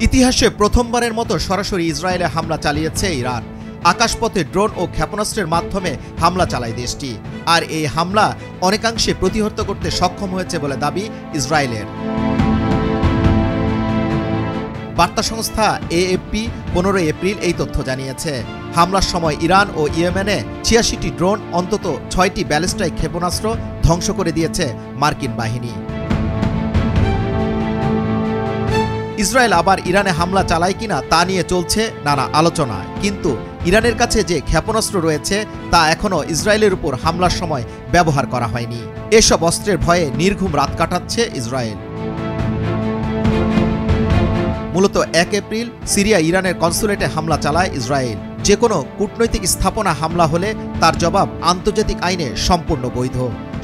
ইতিহাসে প্রথমবারের মতো সরাসরি ইসরায়েলে হামলা চালিয়েছে ইরান। আকাশপথে ড্রোন ও ক্ষেপণাস্ত্রের মাধ্যমে হামলা চালায় দেশটি। আর এই হামলা অনেকাংশে প্রতিহত করতে সক্ষম হয়েছে বলে দাবি ইসরায়েলের। বার্তা সংস্থা এএফপি 15 এপ্রিল এই তথ্য জানিয়েছে। হামলার সময় ইরান ও ইয়েমেনে 86টি ড্রোন, অন্তত 6টি ব্যালিস্টিক ক্ষেপণাস্ত্র ধ্বংস করে দিয়েছে মার্কিন বাহিনী। ইসরায়েল আবার ইরানে হামলা চালায় কিনা তা নিয়ে চলছে নানা আলোচনা, কিন্তু ইরানের কাছে যে ক্ষেপণাস্ত্র রয়েছে তা এখনও ইসরায়েলের উপর হামলার সময় ব্যবহার করা হয়নি। এসব অস্ত্রের ভয়ে নির্ঘুম রাত কাটাচ্ছে ইসরায়েল। মূলত 1 এপ্রিল সিরিয়া ইরানের কনসুলেটে হামলা চালায় ইসরায়েল। যে কোনো কূটনৈতিক স্থাপনা হামলা হলে তার জবাব আন্তর্জাতিক আইনে সম্পূর্ণ বৈধ।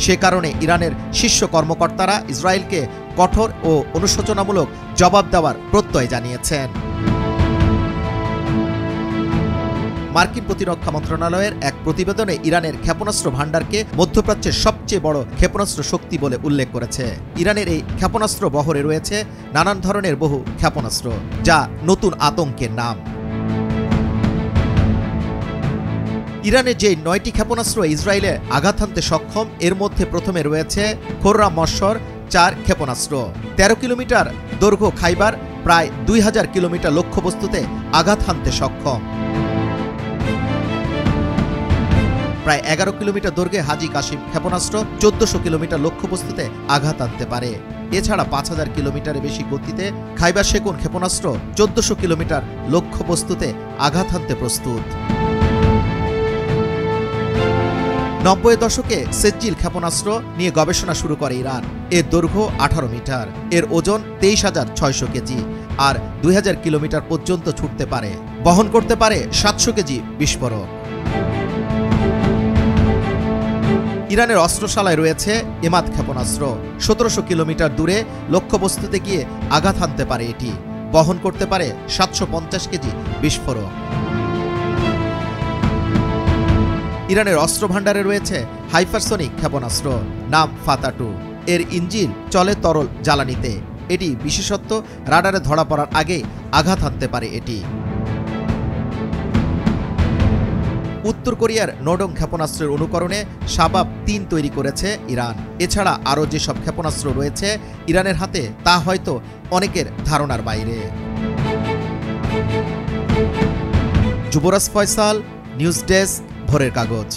সে কারণে ইরানের শীর্ষ কর্মকর্তারা ইসরায়েলকে কঠোর ও অনুশোচনামূলক জবাব দেওয়ার প্রত্যয় জানিয়েছেন। মার্কিন প্রতিরক্ষা মন্ত্রণালয়ের এক প্রতিবেদনে ইরানের ক্ষেপণাস্ত্র ভাণ্ডারকে মধ্যপ্রাচ্যের সবচেয়ে বড় ক্ষেপণাস্ত্র শক্তি বলে উল্লেখ করেছে। ইরানের এই ক্ষেপণাস্ত্র বহরে রয়েছে নানান ধরনের বহু ক্ষেপণাস্ত্র, যা নতুন আতঙ্কের নাম। ইরানের যে 9টি ক্ষেপণাস্ত্র ইসরায়েলে আঘাত হানতে সক্ষম, এর মধ্যে প্রথমে রয়েছে খোররাম মশর 4 ক্ষেপণাস্ত্র। 13 কিলোমিটার দৈর্ঘ্য খাইবার প্রায় 2000 কিলোমিটার লক্ষ্যবস্তুতে আঘাত হানতে সক্ষম। প্রায় 11 কিলোমিটার দৈর্ঘ্যে হাজি কাশিম ক্ষেপণাস্ত্র 1400 কিলোমিটার লক্ষ্যবস্তুতে আঘাত আনতে পারে। এছাড়া 5000 কিলোমিটারের বেশি গতিতে খাইবার শেকুন ক্ষেপণাস্ত্র 1400 কিলোমিটার লক্ষ্যবস্তুতে আঘাত হানতে প্রস্তুত। 90 দশকে সেজ্জিল ক্ষেপণাস্ত্র নিয়ে গবেষণা শুরু করে ইরান। এর দৈর্ঘ্য 18 মিটার, এর ওজন 23,600 কেজি আর 2000 কিলোমিটার পর্যন্ত ছুটতে পারে। বহন করতে পারে 700 কেজি বিস্ফোরক। ইরানের অস্ত্রশালায় রয়েছে এমাদ ক্ষেপণাস্ত্র। 1700 কিলোমিটার দূরে লক্ষ্যবস্তুতে গিয়ে আঘাত হানতে পারে এটি। বহন করতে পারে 750 কেজি বিস্ফোরক। ইরানের অস্ত্র ভাণ্ডারে রয়েছে হাইপারসনিক ক্ষেপণাস্ত্র, নাম ফাতা-2। এর ইঞ্জিন চলে তরল জ্বালানিতে। এটি বিশেষত্ব রাডারে ধরা পড়ার আগে আঘাত হানতে পারে এটি। উত্তর কোরিয়ার নোডং ক্ষেপণাস্ত্রের অনুকরণে শাবাব 3 তৈরি করেছে ইরান। এছাড়া আরও যেসব ক্ষেপণাস্ত্র রয়েছে ইরানের হাতে, তা হয়তো অনেকের ধারণার বাইরে। যুবরাজ ফয়সাল, নিউজ ডেস্ক, ভোরের কাগজ।